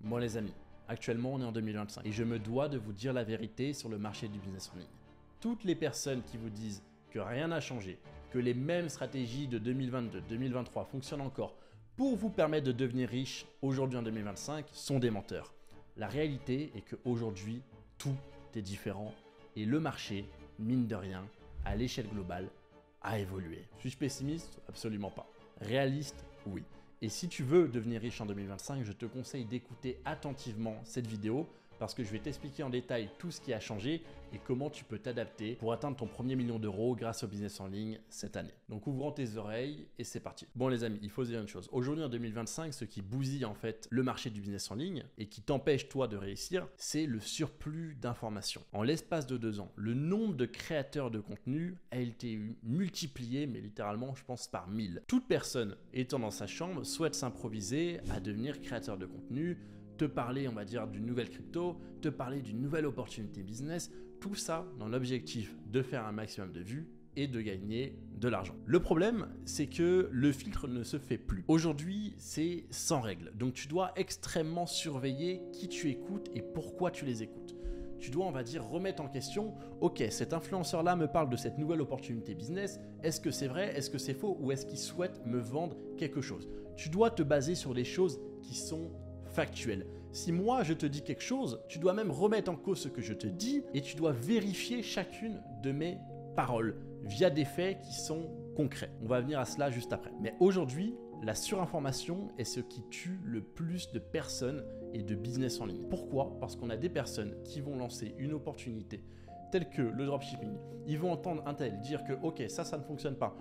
Bon les amis, actuellement on est en 2025 et je me dois de vous dire la vérité sur le marché du business en ligne. Toutes les personnes qui vous disent que rien n'a changé, que les mêmes stratégies de 2022-2023 fonctionnent encore pour vous permettre de devenir riche aujourd'hui en 2025 sont des menteurs. La réalité est qu'aujourd'hui, tout est différent et le marché, mine de rien, à l'échelle globale, a évolué. Suis-je pessimiste? Absolument pas. Réaliste? Oui. Et si tu veux devenir riche en 2025, je te conseille d'écouter attentivement cette vidéo parce que je vais t'expliquer en détail tout ce qui a changé et comment tu peux t'adapter pour atteindre ton premier million d'euros grâce au business en ligne cette année. Donc ouvre tes oreilles et c'est parti. Bon les amis, il faut se dire une chose. Aujourd'hui en 2025, ce qui bousille en fait le marché du business en ligne et qui t'empêche toi de réussir, c'est le surplus d'informations. En l'espace de 2 ans, le nombre de créateurs de contenu a été multiplié, mais littéralement je pense par 1000. Toute personne étant dans sa chambre souhaite s'improviser à devenir créateur de contenu, te parler, on va dire, d'une nouvelle crypto, te parler d'une nouvelle opportunité business, tout ça dans l'objectif de faire un maximum de vues et de gagner de l'argent. Le problème, c'est que le filtre ne se fait plus. Aujourd'hui, c'est sans règle. Donc tu dois extrêmement surveiller qui tu écoutes et pourquoi tu les écoutes. Tu dois, on va dire, remettre en question, ok, cet influenceur-là me parle de cette nouvelle opportunité business, est-ce que c'est vrai, est-ce que c'est faux ou est-ce qu'il souhaite me vendre quelque chose? Tu dois te baser sur des choses qui sont factuel. Si moi je te dis quelque chose, tu dois même remettre en cause ce que je te dis et tu dois vérifier chacune de mes paroles via des faits qui sont concrets. On va venir à cela juste après. Mais aujourd'hui, la surinformation est ce qui tue le plus de personnes et de business en ligne. Pourquoi? Parce qu'on a des personnes qui vont lancer une opportunité telle que le dropshipping. Ils vont entendre un tel dire que ok, ça ne fonctionne pas,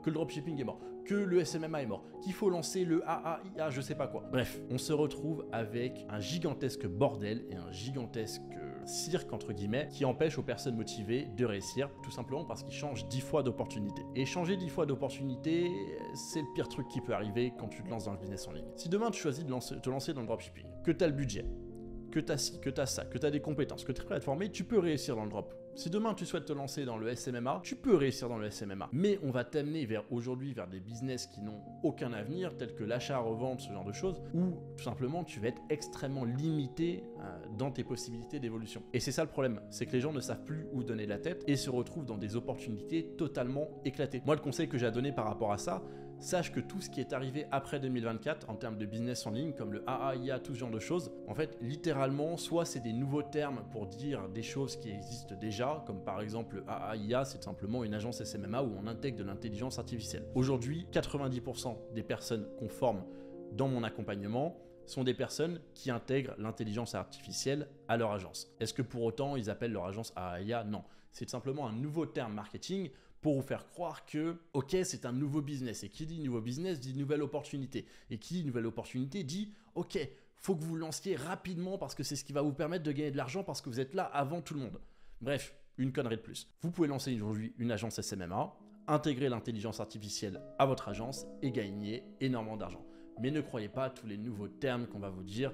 que le dropshipping est mort, que le SMMA est mort, qu'il faut lancer le AAIA, je sais pas quoi. Bref, on se retrouve avec un gigantesque bordel et un gigantesque cirque entre guillemets qui empêche aux personnes motivées de réussir tout simplement parce qu'ils changent 10 fois d'opportunité. Et changer 10 fois d'opportunité, c'est le pire truc qui peut arriver quand tu te lances dans le business en ligne. Si demain tu choisis de te lancer dans le dropshipping, que tu as le budget, que tu as ci, que tu as ça, que tu as des compétences, que tu es prêt à te former, tu peux réussir dans le drop. Si demain tu souhaites te lancer dans le SMMA, tu peux réussir dans le SMMA. Mais on va t'amener aujourd'hui vers des business qui n'ont aucun avenir, tels que l'achat-revente, ce genre de choses, où tout simplement tu vas être extrêmement limité dans tes possibilités d'évolution. Et c'est ça le problème, c'est que les gens ne savent plus où donner la tête et se retrouvent dans des opportunités totalement éclatées. Moi, le conseil que j'ai à donner par rapport à ça, sache que tout ce qui est arrivé après 2024 en termes de business en ligne, comme le AAIA, tout ce genre de choses, en fait, littéralement, soit c'est des nouveaux termes pour dire des choses qui existent déjà, comme par exemple le AAIA, c'est simplement une agence SMMA où on intègre de l'intelligence artificielle. Aujourd'hui, 90% des personnes qu'on forme dans mon accompagnement sont des personnes qui intègrent l'intelligence artificielle à leur agence. Est-ce que pour autant, ils appellent leur agence AAIA? Non. C'est simplement un nouveau terme marketing pour vous faire croire que, ok, c'est un nouveau business. Et qui dit nouveau business dit nouvelle opportunité. Et qui dit nouvelle opportunité dit, ok, faut que vous lanciez rapidement parce que c'est ce qui va vous permettre de gagner de l'argent parce que vous êtes là avant tout le monde. Bref, une connerie de plus. Vous pouvez lancer aujourd'hui une agence SMMA, intégrer l'intelligence artificielle à votre agence et gagner énormément d'argent. Mais ne croyez pas à tous les nouveaux termes qu'on va vous dire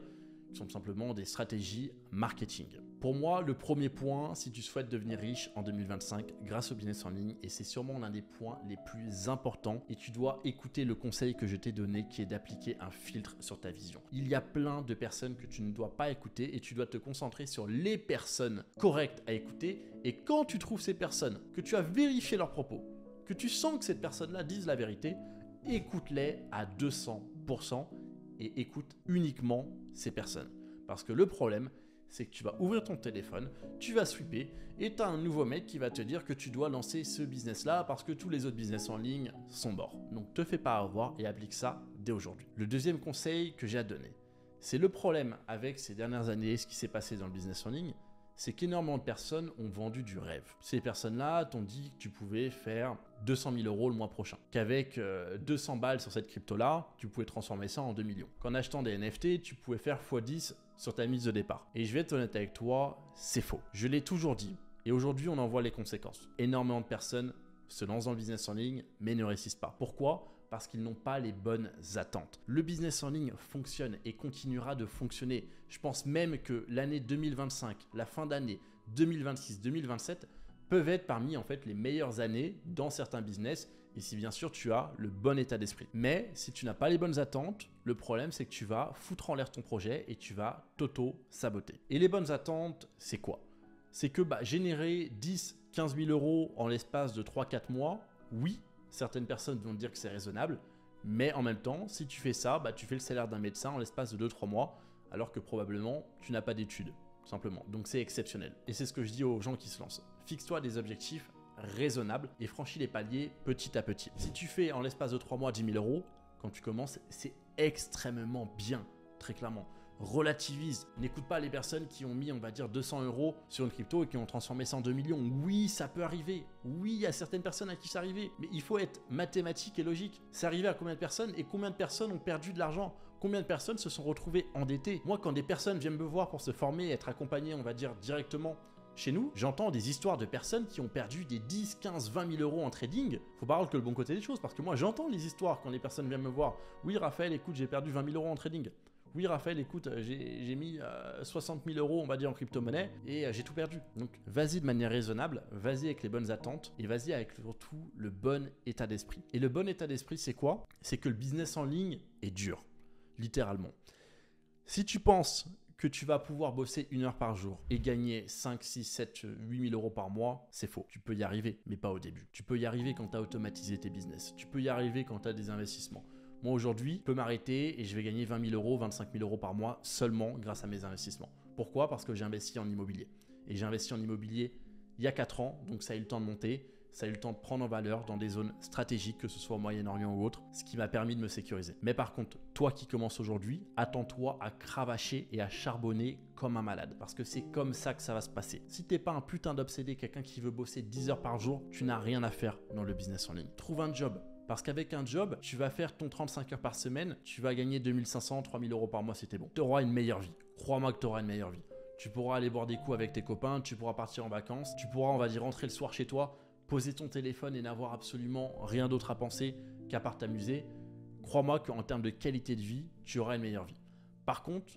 qui sont simplement des stratégies marketing. Pour moi, le premier point, si tu souhaites devenir riche en 2025 grâce au business en ligne, et c'est sûrement l'un des points les plus importants, et tu dois écouter le conseil que je t'ai donné qui est d'appliquer un filtre sur ta vision. Il y a plein de personnes que tu ne dois pas écouter et tu dois te concentrer sur les personnes correctes à écouter, et quand tu trouves ces personnes, que tu as vérifié leurs propos, que tu sens que cette personne-là dise la vérité, écoute-les à 200% et écoute uniquement ces personnes. Parce que le problème, c'est que tu vas ouvrir ton téléphone, tu vas swiper et tu as un nouveau mec qui va te dire que tu dois lancer ce business-là parce que tous les autres business en ligne sont morts. Donc te fais pas avoir et applique ça dès aujourd'hui. Le deuxième conseil que j'ai à donner, c'est le problème avec ces dernières années, ce qui s'est passé dans le business en ligne, c'est qu'énormément de personnes ont vendu du rêve. Ces personnes-là t'ont dit que tu pouvais faire 200 000 euros le mois prochain, qu'avec 200 balles sur cette crypto-là, tu pouvais transformer ça en 2 millions. Qu'en achetant des NFT, tu pouvais faire x10 sur ta mise de départ. Et je vais être honnête avec toi, c'est faux. Je l'ai toujours dit, et aujourd'hui on en voit les conséquences. Énormément de personnes se lancent dans le business en ligne, mais ne réussissent pas. Pourquoi ? Parce qu'ils n'ont pas les bonnes attentes. Le business en ligne fonctionne et continuera de fonctionner. Je pense même que l'année 2025, la fin d'année 2026-2027 peuvent être parmi en fait les meilleures années dans certains business et si bien sûr tu as le bon état d'esprit. Mais si tu n'as pas les bonnes attentes, le problème c'est que tu vas foutre en l'air ton projet et tu vas t'auto-saboter. Et les bonnes attentes, c'est quoi? C'est que générer 10, 15 000 euros en l'espace de 3-4 mois, oui, certaines personnes vont dire que c'est raisonnable, mais en même temps, si tu fais ça, tu fais le salaire d'un médecin en l'espace de 2-3 mois, alors que probablement tu n'as pas d'études, tout simplement. Donc c'est exceptionnel. Et c'est ce que je dis aux gens qui se lancent. Fixe-toi des objectifs raisonnables et franchis les paliers petit à petit. Si tu fais en l'espace de 3 mois 10 000 euros, quand tu commences, c'est extrêmement bien, très clairement. Relativise, n'écoute pas les personnes qui ont mis, on va dire, 200 euros sur une crypto et qui ont transformé ça en 2 millions. Oui, ça peut arriver. Oui, il y a certaines personnes à qui c'est arrivé. Mais il faut être mathématique et logique. C'est arrivé à combien de personnes et combien de personnes ont perdu de l'argent? Combien de personnes se sont retrouvées endettées? Moi, quand des personnes viennent me voir pour se former et être accompagnées, on va dire, directement chez nous, j'entends des histoires de personnes qui ont perdu des 10, 15, 20 000 euros en trading. Faut pas voir que le bon côté des choses, parce que moi, j'entends les histoires quand les personnes viennent me voir. Oui, Raphaël, écoute, j'ai perdu 20 000 euros en trading. Oui, Raphaël, écoute, j'ai mis 60 000 euros, on va dire, en crypto-monnaie et j'ai tout perdu. Donc, vas-y de manière raisonnable, vas-y avec les bonnes attentes et vas-y avec surtout le bon état d'esprit. Et le bon état d'esprit, c'est quoi? C'est que le business en ligne est dur, littéralement. Si tu penses que tu vas pouvoir bosser 1 heure par jour et gagner 5, 6, 7, 8 000 euros par mois, c'est faux. Tu peux y arriver, mais pas au début. Tu peux y arriver quand tu as automatisé tes business. Tu peux y arriver quand tu as des investissements. Moi, aujourd'hui, je peux m'arrêter et je vais gagner 20 000 euros, 25 000 euros par mois seulement grâce à mes investissements. Pourquoi? Parce que j'ai investi en immobilier. Et j'ai investi en immobilier il y a 4 ans, donc ça a eu le temps de monter, ça a eu le temps de prendre en valeur dans des zones stratégiques, que ce soit au Moyen-Orient ou autre, ce qui m'a permis de me sécuriser. Mais par contre, toi qui commences aujourd'hui, attends-toi à cravacher et à charbonner comme un malade. Parce que c'est comme ça que ça va se passer. Si t'es pas un putain d'obsédé, quelqu'un qui veut bosser 10 heures par jour, tu n'as rien à faire dans le business en ligne. Trouve un job. Parce qu'avec un job, tu vas faire ton 35 heures par semaine, tu vas gagner 2500, 3000 euros par mois, c'était bon. Tu auras une meilleure vie. Crois-moi que tu auras une meilleure vie. Tu pourras aller boire des coups avec tes copains, tu pourras partir en vacances, tu pourras, on va dire, rentrer le soir chez toi, poser ton téléphone et n'avoir absolument rien d'autre à penser qu'à part t'amuser. Crois-moi qu'en termes de qualité de vie, tu auras une meilleure vie. Par contre,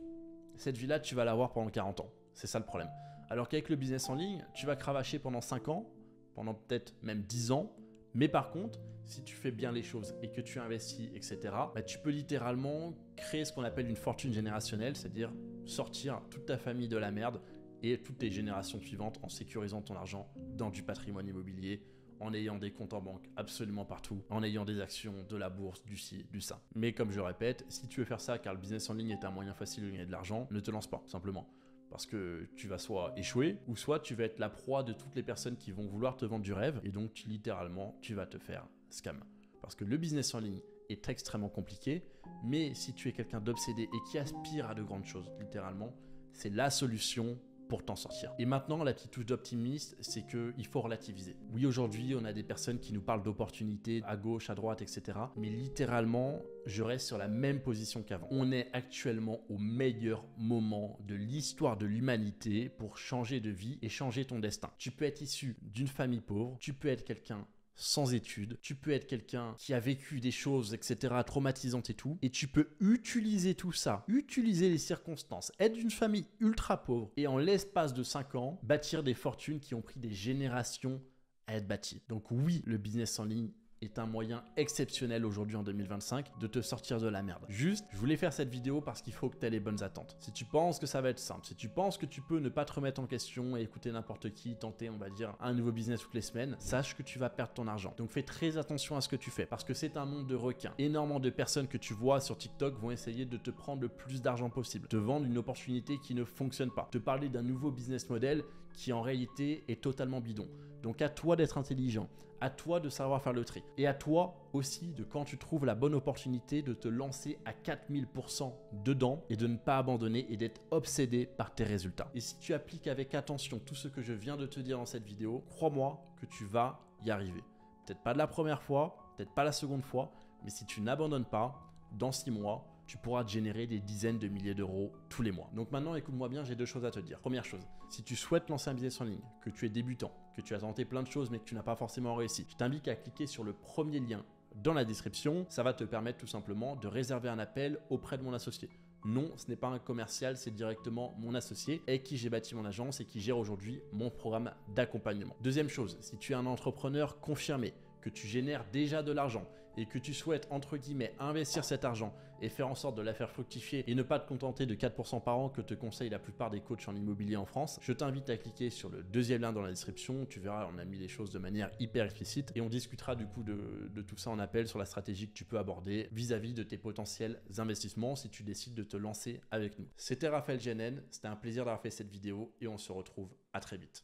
cette vie-là, tu vas l'avoir pendant 40 ans. C'est ça le problème. Alors qu'avec le business en ligne, tu vas cravacher pendant 5 ans, pendant peut-être même 10 ans. Mais par contre, si tu fais bien les choses et que tu investis, etc., tu peux littéralement créer ce qu'on appelle une fortune générationnelle, c'est-à-dire sortir toute ta famille de la merde et toutes tes générations suivantes en sécurisant ton argent dans du patrimoine immobilier, en ayant des comptes en banque absolument partout, en ayant des actions, de la bourse, du ci, du ça. Mais comme je répète, si tu veux faire ça car le business en ligne est un moyen facile de gagner de l'argent, ne te lance pas, simplement. Parce que tu vas soit échouer, ou soit tu vas être la proie de toutes les personnes qui vont vouloir te vendre du rêve, et donc littéralement, tu vas te faire scam. Parce que le business en ligne est extrêmement compliqué, mais si tu es quelqu'un d'obsédé et qui aspire à de grandes choses, littéralement, c'est la solution pour t'en sortir. Et maintenant, la petite touche d'optimiste, c'est qu'il faut relativiser. Oui, aujourd'hui, on a des personnes qui nous parlent d'opportunités à gauche, à droite, etc. Mais littéralement, je reste sur la même position qu'avant. On est actuellement au meilleur moment de l'histoire de l'humanité pour changer de vie et changer ton destin. Tu peux être issu d'une famille pauvre, tu peux être quelqu'un sans études, tu peux être quelqu'un qui a vécu des choses, etc., traumatisantes et tout, et tu peux utiliser tout ça, utiliser les circonstances, être d'une famille ultra pauvre, et en l'espace de 5 ans, bâtir des fortunes qui ont pris des générations à être bâties. Donc oui, le business en ligne est un moyen exceptionnel aujourd'hui en 2025 de te sortir de la merde. Juste, je voulais faire cette vidéo parce qu'il faut que tu aies les bonnes attentes. Si tu penses que ça va être simple, si tu penses que tu peux ne pas te remettre en question et écouter n'importe qui, tenter, on va dire, un nouveau business toutes les semaines, sache que tu vas perdre ton argent. Donc fais très attention à ce que tu fais parce que c'est un monde de requins. Énormément de personnes que tu vois sur TikTok vont essayer de te prendre le plus d'argent possible, te vendre une opportunité qui ne fonctionne pas, te parler d'un nouveau business model qui en réalité est totalement bidon. Donc à toi d'être intelligent, à toi de savoir faire le tri. Et à toi aussi de, quand tu trouves la bonne opportunité, de te lancer à 4000% dedans et de ne pas abandonner et d'être obsédé par tes résultats. Et si tu appliques avec attention tout ce que je viens de te dire dans cette vidéo, crois-moi que tu vas y arriver. Peut-être pas de la première fois, peut-être pas la seconde fois, mais si tu n'abandonnes pas, dans 6 mois, tu pourras te générer des dizaines de milliers d'euros tous les mois. Donc maintenant, écoute-moi bien, j'ai 2 choses à te dire. Première chose, si tu souhaites lancer un business en ligne, que tu es débutant, que tu as tenté plein de choses mais que tu n'as pas forcément réussi, je t'invite à cliquer sur le premier lien dans la description. Ça va te permettre tout simplement de réserver un appel auprès de mon associé. Non, ce n'est pas un commercial, c'est directement mon associé avec qui j'ai bâti mon agence et qui gère aujourd'hui mon programme d'accompagnement. Deuxième chose, si tu es un entrepreneur confirmé, que tu génères déjà de l'argent et que tu souhaites entre guillemets investir cet argent et faire en sorte de la faire fructifier et ne pas te contenter de 4% par an que te conseillent la plupart des coachs en immobilier en France, je t'invite à cliquer sur le deuxième lien dans la description. Tu verras, on a mis les choses de manière hyper explicite et on discutera du coup de tout ça en appel sur la stratégie que tu peux aborder vis-à-vis de tes potentiels investissements si tu décides de te lancer avec nous. C'était Raphaël GNN, c'était un plaisir d'avoir fait cette vidéo et on se retrouve à très vite.